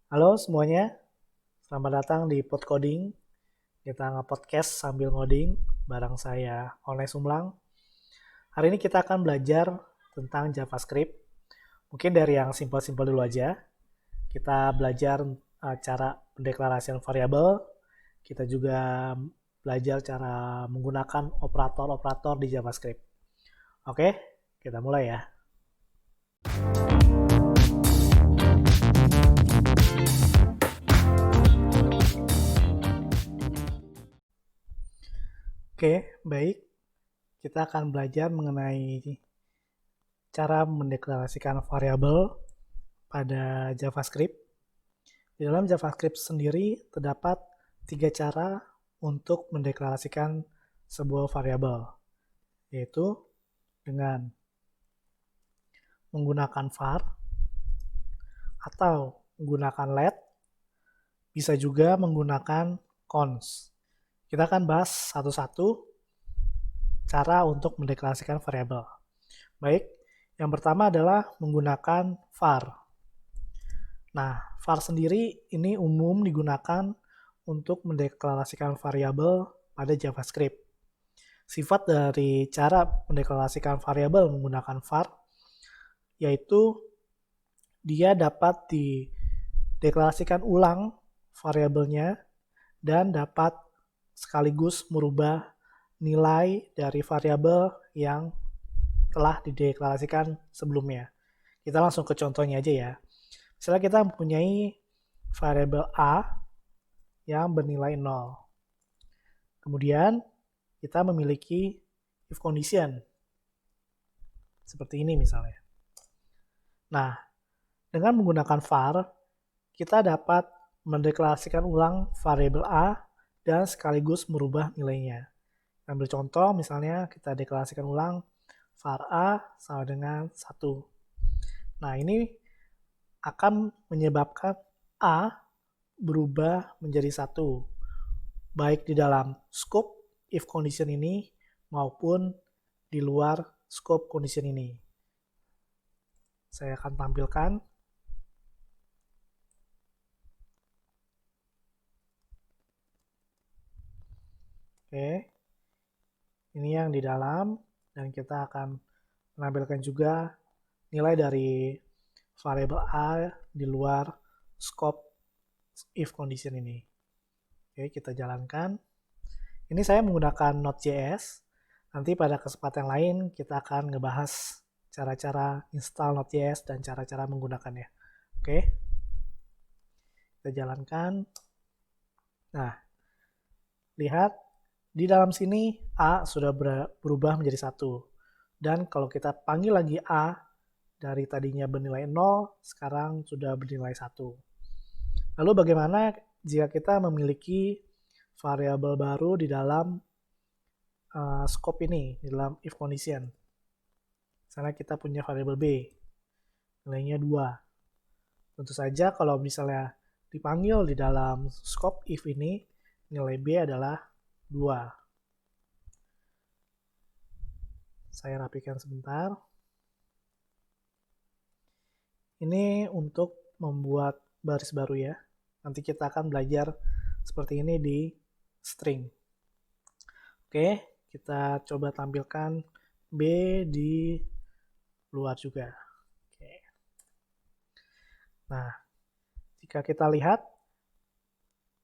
Halo semuanya, selamat datang di Podcoding. Kita nge-podcast sambil ngoding bareng saya, Oleh Sumlang. Hari ini kita akan belajar tentang JavaScript. Mungkin dari yang simpel-simpel dulu aja. Kita belajar cara pendeklarasian variabel. Kita juga belajar cara menggunakan operator-operator di JavaScript. Oke, kita mulai ya. Oke, baik. Kita akan belajar mengenai cara mendeklarasikan variabel pada JavaScript. Di dalam JavaScript sendiri terdapat 3 cara untuk mendeklarasikan sebuah variabel, yaitu dengan menggunakan var atau menggunakan let, bisa juga menggunakan cons. Kita akan bahas satu-satu cara untuk mendeklarasikan variabel. Baik, yang pertama adalah menggunakan var. Nah, var sendiri ini umum digunakan untuk mendeklarasikan variabel pada JavaScript. Sifat dari cara mendeklarasikan variabel menggunakan var yaitu dia dapat dideklarasikan ulang variabelnya dan dapat sekaligus merubah nilai dari variabel yang telah dideklarasikan sebelumnya. Kita langsung ke contohnya aja ya. Misalnya kita mempunyai variabel A yang bernilai 0. Kemudian kita memiliki if condition. Seperti ini misalnya. Nah, dengan menggunakan var, kita dapat mendeklarasikan ulang variabel A dan sekaligus merubah nilainya. Ambil contoh, misalnya kita deklarasikan ulang var A sama dengan 1. Nah, ini akan menyebabkan A berubah menjadi 1, baik di dalam scope if condition ini maupun di luar scope condition ini. Saya akan tampilkan. Oke, ini yang di dalam, dan kita akan menampilkan juga nilai dari variabel A di luar scope if condition ini. Oke, kita jalankan. Ini saya menggunakan Node.js. Nanti pada kesempatan lain kita akan ngebahas cara-cara install Node.js dan cara-cara menggunakannya. Oke, kita jalankan. Nah, lihat di dalam sini A sudah berubah menjadi 1. Dan kalau kita panggil lagi A dari tadinya bernilai 0, sekarang sudah bernilai 1. Lalu bagaimana jika kita memiliki variabel baru di dalam scope ini, di dalam if condition? Misalnya kita punya variabel B, nilainya 2. Tentu saja kalau misalnya dipanggil di dalam scope if ini, nilai B adalah 2. Saya rapikan sebentar. Ini untuk membuat baris baru ya. Nanti kita akan belajar seperti ini di string. Oke, kita coba tampilkan B di luar juga. Oke. Nah, jika kita lihat,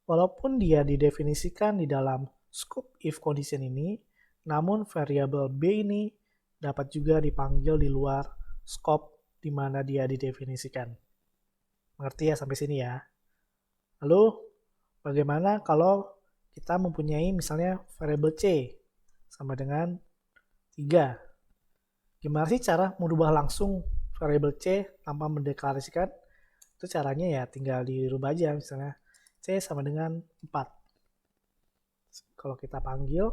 walaupun dia didefinisikan di dalam scope if condition ini, namun variabel B ini dapat juga dipanggil di luar scope di mana dia didefinisikan. Mengerti ya sampai sini ya? Lalu, bagaimana kalau kita mempunyai misalnya variabel C sama dengan 3? Gimana sih cara merubah langsung variabel C tanpa mendeklarasikan? Itu caranya ya tinggal dirubah aja, misalnya C sama dengan 4. Kalau kita panggil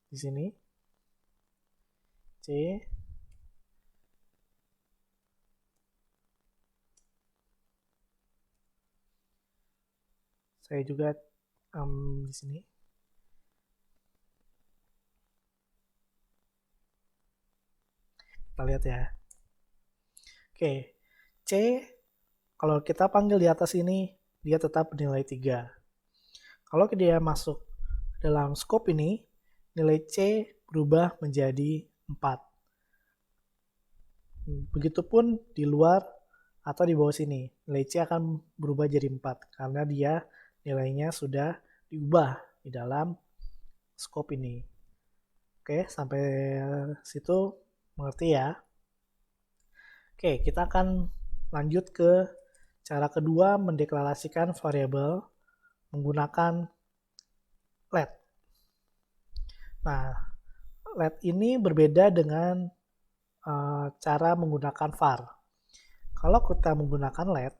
di sini C saya juga di sini kita lihat ya. Oke, C, kalau kita panggil di atas ini, dia tetap bernilai 3. Kalau dia masuk dalam scope ini, nilai C berubah menjadi 4. Begitupun di luar atau di bawah sini, nilai C akan berubah jadi 4 karena dia nilainya sudah diubah di dalam scope ini. Oke, sampai situ mengerti ya? Oke, kita akan lanjut ke cara kedua mendeklarasikan variabel menggunakan let. Nah, let ini berbeda dengan cara menggunakan var. Kalau kita menggunakan let,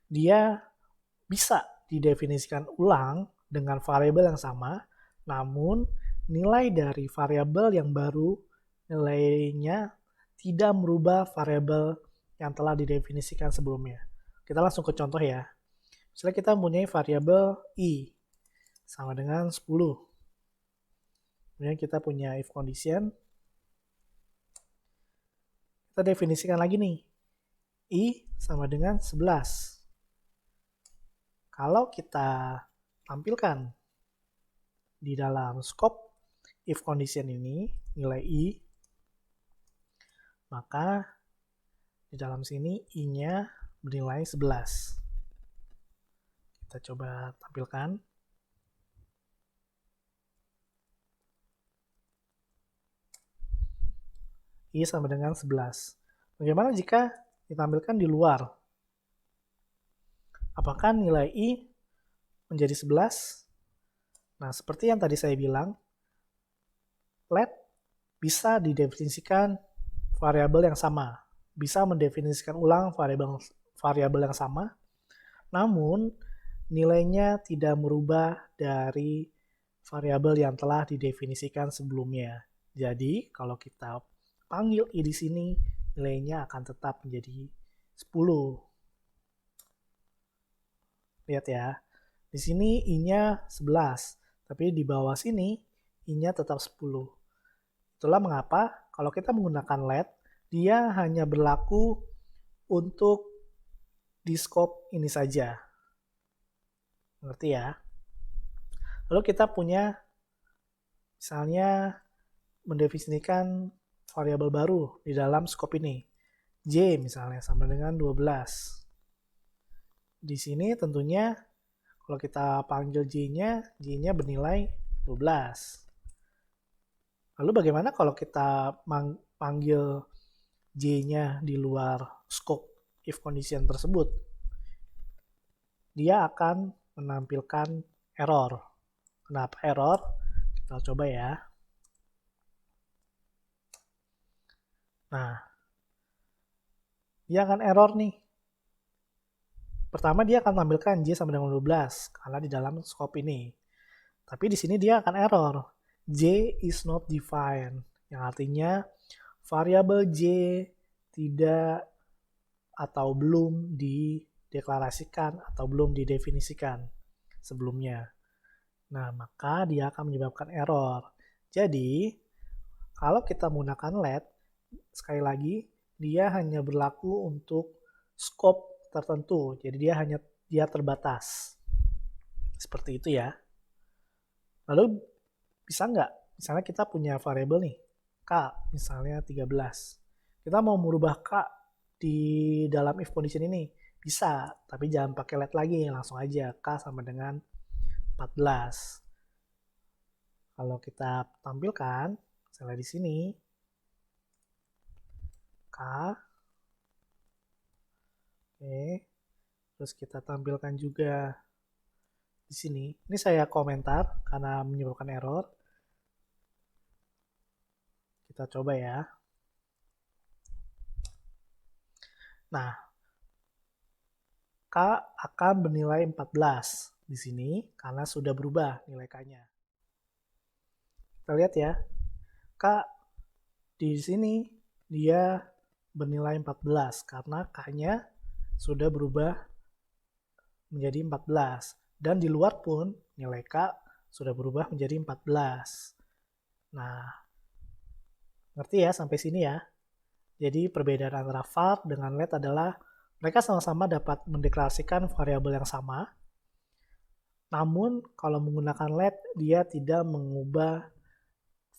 dia bisa didefinisikan ulang dengan variabel yang sama, namun nilai dari variabel yang baru nilainya tidak merubah variabel yang telah didefinisikan sebelumnya. Kita langsung ke contoh ya. Misalnya kita mempunyai variabel i sama dengan 10. Kemudian kita punya if condition. Kita definisikan lagi nih. I sama dengan 11. Kalau kita tampilkan di dalam scope if condition ini, nilai i, maka di dalam sini i-nya bernilai 11. Kita coba tampilkan. I sama dengan 11. Bagaimana jika ditampilkan di luar? Apakah nilai I menjadi 11? Nah, seperti yang tadi saya bilang, let bisa didefinisikan variabel yang sama. Bisa mendefinisikan ulang variabel yang sama, namun nilainya tidak merubah dari variabel yang telah didefinisikan sebelumnya. Jadi, kalau kita panggil I di sini, nilainya akan tetap menjadi 10. Lihat ya, di sini I-nya 11, tapi di bawah sini I-nya tetap 10. Itulah mengapa kalau kita menggunakan let, dia hanya berlaku untuk di scope ini saja. Ngerti ya? Lalu kita punya, misalnya, mendefinisikan variabel baru di dalam scope ini. J misalnya sama dengan 12. Di sini tentunya kalau kita panggil J-nya bernilai 12. Lalu bagaimana kalau kita panggil J-nya di luar scope if condition tersebut? Dia akan menampilkan error. Kenapa error? Kita coba ya. Nah, dia akan error nih. Pertama dia akan tampilkan J sama dengan 12 karena di dalam scope ini. Tapi di sini dia akan error. J is not defined, yang artinya variabel J tidak atau belum dideklarasikan atau belum didefinisikan sebelumnya. Nah, maka dia akan menyebabkan error. Jadi, kalau kita menggunakan let, sekali lagi, dia hanya berlaku untuk scope tertentu. Jadi dia terbatas. Seperti itu ya. Lalu bisa nggak? Misalnya kita punya variabel nih, K misalnya 13. Kita mau merubah K di dalam if condition ini. Bisa, tapi jangan pakai let lagi. Langsung aja K sama dengan 14. Kalau kita tampilkan, misalnya di sini, K. Oke. Terus kita tampilkan juga di sini. Ini saya komentar karena menyebabkan error. Kita coba ya. Nah, K akan bernilai 14 di sini karena sudah berubah nilai K-nya. Kita lihat ya. K di sini dia bernilai 14 karena K-nya sudah berubah menjadi 14. Dan di luar pun nilai K sudah berubah menjadi 14. Nah, ngerti ya sampai sini ya? Jadi perbedaan antara var dengan let adalah mereka sama-sama dapat mendeklarasikan variabel yang sama. Namun kalau menggunakan let, dia tidak mengubah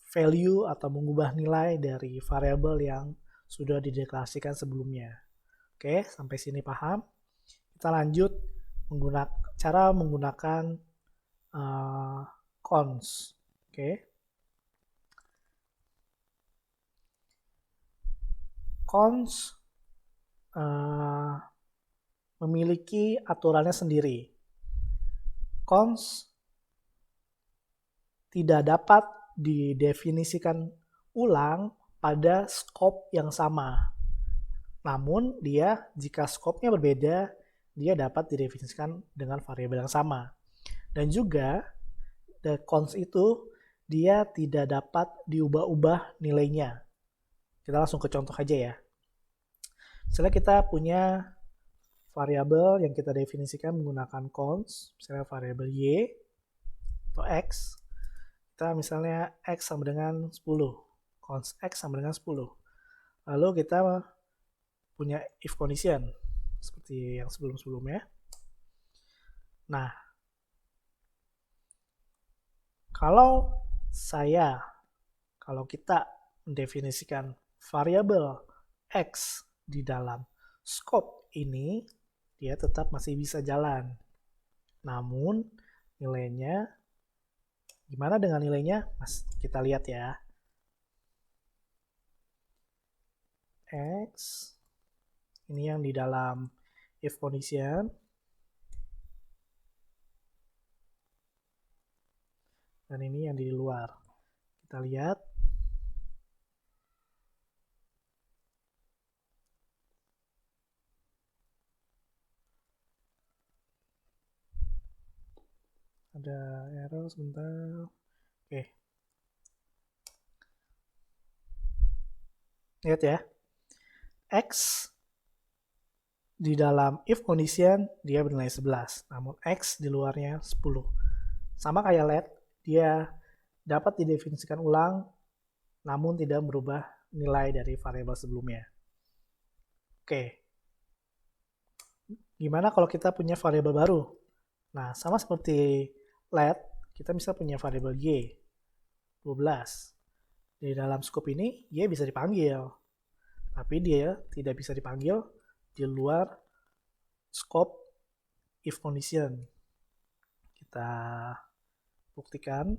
value atau mengubah nilai dari variabel yang sudah dideklarasikan sebelumnya. Oke, sampai sini paham? Kita lanjut cara menggunakan cons. Oke. Cons memiliki aturannya sendiri. Cons tidak dapat didefinisikan ulang pada scope yang sama. Namun jika scope-nya berbeda, dia dapat didefinisikan dengan variabel yang sama. Dan juga the cons itu dia tidak dapat diubah-ubah nilainya. Kita langsung ke contoh aja ya. Misalnya kita punya variabel yang kita definisikan menggunakan cons, misalnya variabel y atau x. Kita misalnya x sama dengan 10, cons x sama dengan 10. Lalu kita punya if condition seperti yang sebelum-sebelumnya. Nah, kalau kita mendefinisikan variabel x di dalam scope ini, dia tetap masih bisa jalan. Namun nilainya, gimana dengan nilainya? Kita lihat ya. X ini yang di dalam if condition, dan ini yang di luar. Kita lihat. Ada error sebentar. Oke. Lihat ya. X di dalam if condition dia bernilai 11, namun X di luarnya 10. Sama kayak let, dia dapat didefinisikan ulang, namun tidak merubah nilai dari variabel sebelumnya. Oke. Gimana kalau kita punya variabel baru? Nah, sama seperti let, kita bisa punya variabel y, 12. Di dalam scope ini, y bisa dipanggil. Tapi dia tidak bisa dipanggil di luar scope if condition. Kita buktikan.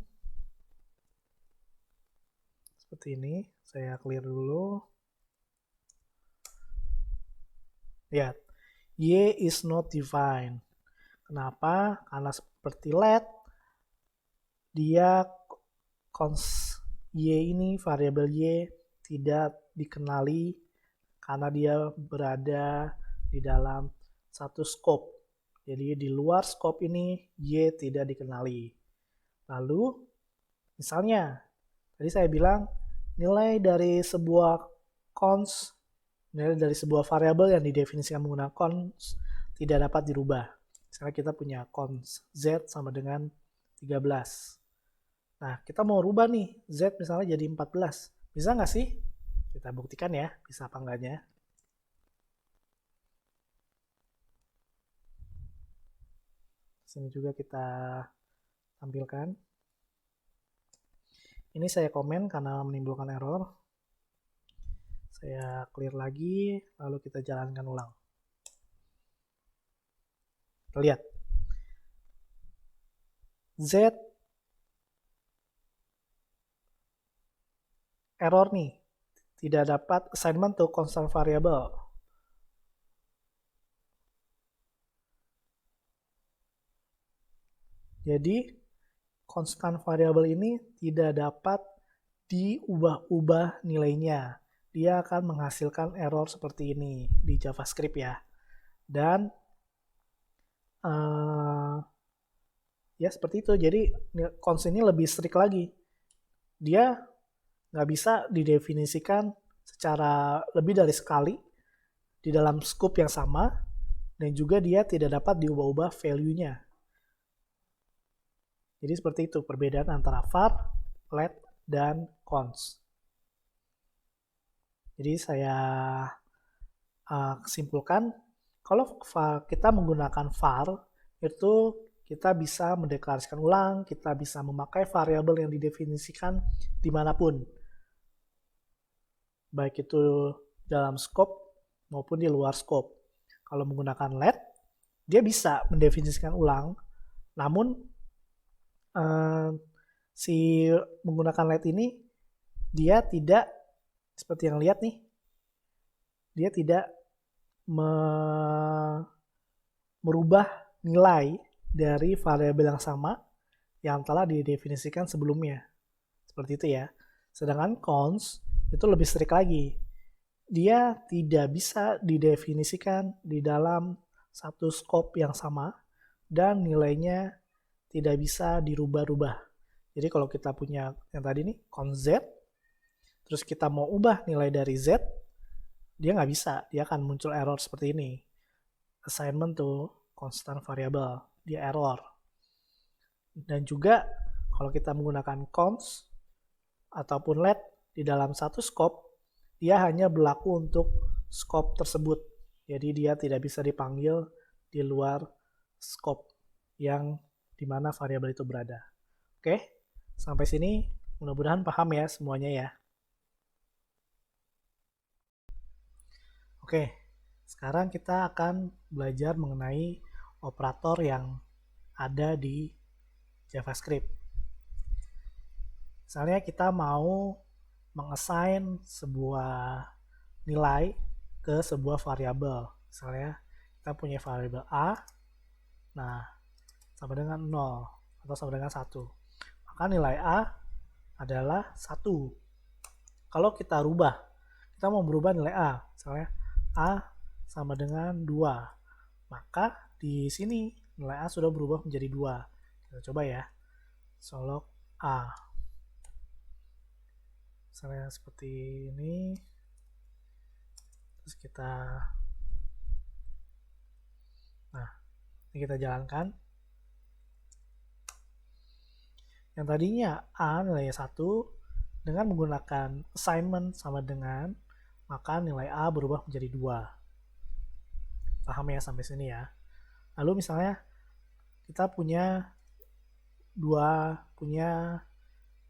Seperti ini, saya clear dulu. Lihat, y is not defined. Kenapa? Karena seperti let, dia cons y ini, variabel y tidak dikenali karena dia berada di dalam satu scope. Jadi di luar scope ini y tidak dikenali. Lalu misalnya tadi saya bilang nilai dari sebuah cons, nilai dari sebuah variabel yang didefinisikan menggunakan cons tidak dapat dirubah. Misalnya kita punya cons z sama dengan 13. Nah, kita mau rubah nih, z misalnya jadi 14. Bisa nggak sih? Kita buktikan ya, bisa apa enggaknya. Sini juga kita tampilkan. Ini saya komen karena menimbulkan error. Saya clear lagi, lalu kita jalankan ulang. Kita lihat. Z error nih, tidak dapat assignment to constant variable. Jadi, constant variable ini tidak dapat diubah-ubah nilainya. Dia akan menghasilkan error seperti ini di JavaScript ya. Dan ya seperti itu. Jadi cons ini lebih strict lagi. Dia nggak bisa didefinisikan secara lebih dari sekali di dalam scope yang sama, dan juga dia tidak dapat diubah-ubah value-nya. Jadi seperti itu perbedaan antara var, let, dan cons. Jadi saya simpulkan, kalau kita menggunakan var, itu kita bisa mendeklarasikan ulang, kita bisa memakai variabel yang didefinisikan dimanapun. Baik itu dalam scope maupun di luar scope. Kalau menggunakan let, dia bisa mendefinisikan ulang, namun si menggunakan let ini, dia tidak, seperti yang lihat nih, dia tidak merubah nilai dari variabel yang sama yang telah didefinisikan sebelumnya. Seperti itu ya. Sedangkan cons itu lebih strict lagi. Dia tidak bisa didefinisikan di dalam satu scope yang sama dan nilainya tidak bisa dirubah-rubah. Jadi kalau kita punya yang tadi nih, cons Z, terus kita mau ubah nilai dari Z, dia nggak bisa. Dia akan muncul error seperti ini. Assignment to constant variable, dia error. Dan juga kalau kita menggunakan cons ataupun let di dalam satu scope, dia hanya berlaku untuk scope tersebut. Jadi dia tidak bisa dipanggil di luar scope yang dimana variabel itu berada. Oke, sampai sini mudah-mudahan paham ya semuanya ya. Oke, sekarang kita akan belajar mengenai operator yang ada di JavaScript. Misalnya kita mau mengassign sebuah nilai ke sebuah variabel. Misalnya kita punya variabel A, nah sama dengan 0 atau sama dengan 1. Maka nilai A adalah 1. Kalau kita rubah, kita mau berubah nilai A, misalnya A sama dengan 2. Maka di sini nilai A sudah berubah menjadi 2. Kita coba ya. Solok A. Misalnya seperti ini. Terus kita ini kita jalankan. Yang tadinya A nilainya 1, dengan menggunakan assignment sama dengan, maka nilai A berubah menjadi 2. Paham ya sampai sini ya. Lalu misalnya kita punya dua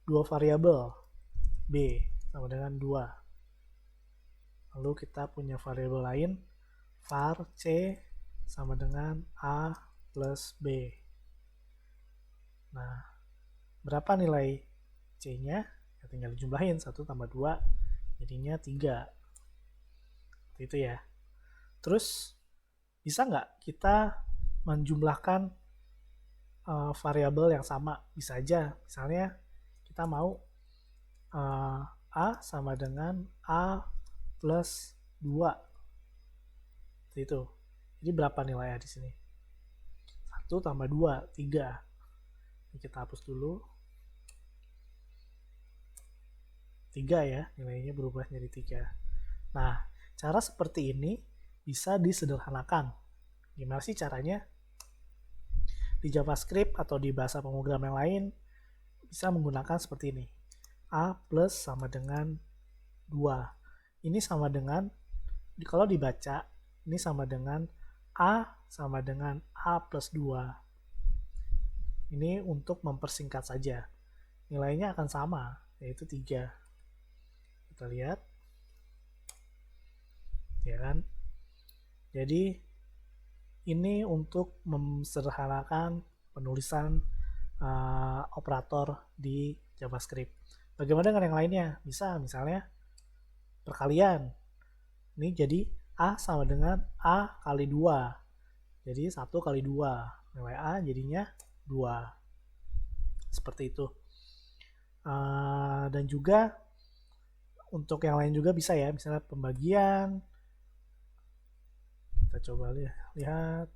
variabel B sama dengan 2. Lalu kita punya variabel lain var C sama dengan A plus B. Nah, berapa nilai C-nya? Ya tinggal dijumlahin, 1 tambah 2 jadinya 3. Seperti itu ya. Terus bisa nggak kita menjumlahkan variabel yang sama? Bisa aja. Misalnya kita mau A sama dengan A plus 2. Seperti itu. Jadi berapa nilai A di sini? 1 tambah 2, 3. Ini kita hapus dulu. 3 ya, nilainya berubah menjadi 3. Nah, cara seperti ini bisa disederhanakan. Gimana sih caranya? Di JavaScript atau di bahasa pemrogram yang lain bisa menggunakan seperti ini. A plus sama dengan 2. Ini sama dengan, kalau dibaca, ini sama dengan A sama dengan A plus 2. Ini untuk mempersingkat saja. Nilainya akan sama, yaitu 3. Kita lihat. Ya kan? Jadi ini untuk memsederhanakan penulisan operator di JavaScript. Bagaimana dengan yang lainnya? Bisa misalnya perkalian. Ini jadi A sama dengan A kali 2. Jadi 1 kali 2. Nilai A jadinya 2. Seperti itu. Dan juga untuk yang lain juga bisa ya. Misalnya pembagian. Kita coba lihat.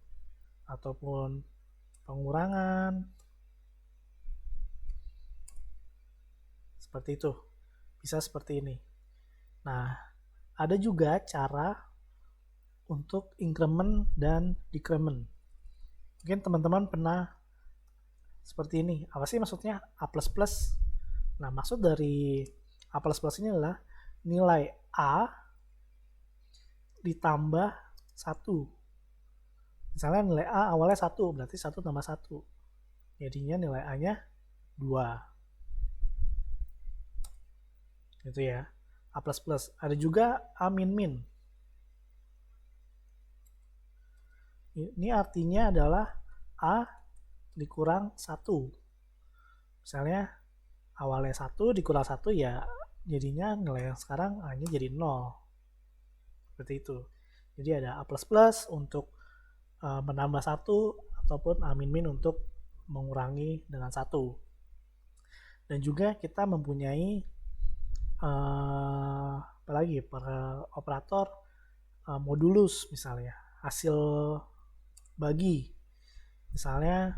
Ataupun pengurangan. Seperti itu. Bisa seperti ini. Nah, ada juga cara untuk increment dan decrement. Mungkin teman-teman pernah seperti ini. Apa sih maksudnya A++? Nah, maksud dari A++ ini adalah nilai A ditambah 1. Misalnya nilai A awalnya 1, berarti 1 tambah 1. Jadinya nilai A-nya 2. Gitu ya. A++. Ada juga A min. Ini artinya adalah A dikurang 1. Misalnya awalnya 1 dikurang 1 ya jadinya nilai yang sekarang A-nya jadi 0. Seperti itu. Jadi ada A++ untuk menambah 1 ataupun A min untuk mengurangi dengan 1. Dan juga kita mempunyai apalagi operator modulus misalnya, hasil bagi. Misalnya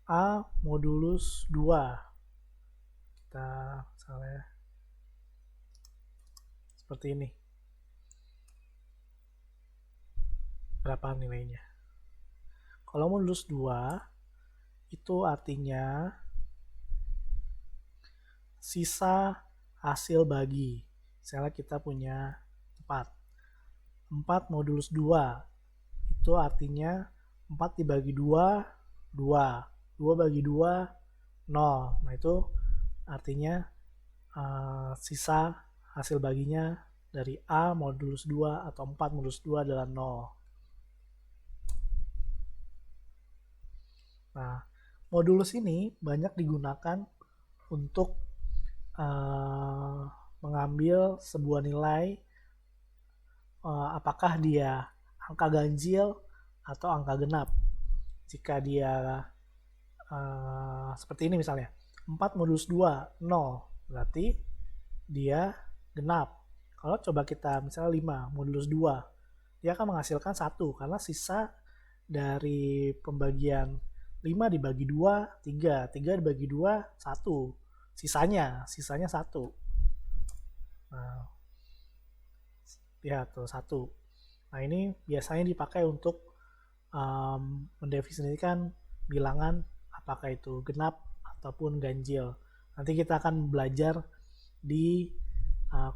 A modulus 2. Kita misalnya seperti ini. Berapa nilainya? Kalau modulus 2 itu artinya sisa hasil bagi. Misalnya kita punya 4. 4 modulus 2 itu artinya 4 dibagi 2, 2. 2 bagi 2, 0. Nah itu artinya sisa hasil baginya dari A modulus 2 atau 4 modulus 2 adalah 0. Nah, modulus ini banyak digunakan untuk mengambil sebuah nilai apakah dia angka ganjil atau angka genap. Jika dia seperti ini misalnya, 4 modulus 2, 0, berarti dia genap. Kalau coba kita misalnya 5 modulus 2, dia akan menghasilkan 1 karena sisa dari pembagian 5 dibagi 2, 3. 3 dibagi 2, 1. Sisanya 1. Nah, ya tuh 1. Nah ini biasanya dipakai untuk mendefinisikan bilangan apakah itu genap ataupun ganjil. Nanti kita akan belajar di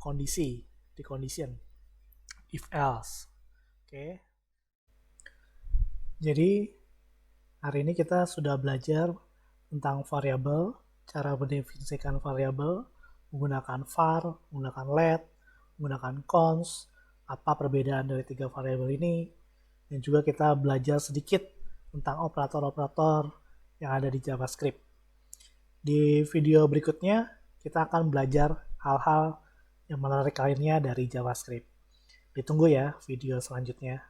condition, if else. Oke. Jadi hari ini kita sudah belajar tentang variabel, cara mendefinisikan variabel, menggunakan var, menggunakan let, menggunakan cons, apa perbedaan dari 3 variabel ini, dan juga kita belajar sedikit tentang operator-operator yang ada di JavaScript. Di video berikutnya, kita akan belajar hal-hal yang menarik lainnya dari JavaScript. Ditunggu ya video selanjutnya.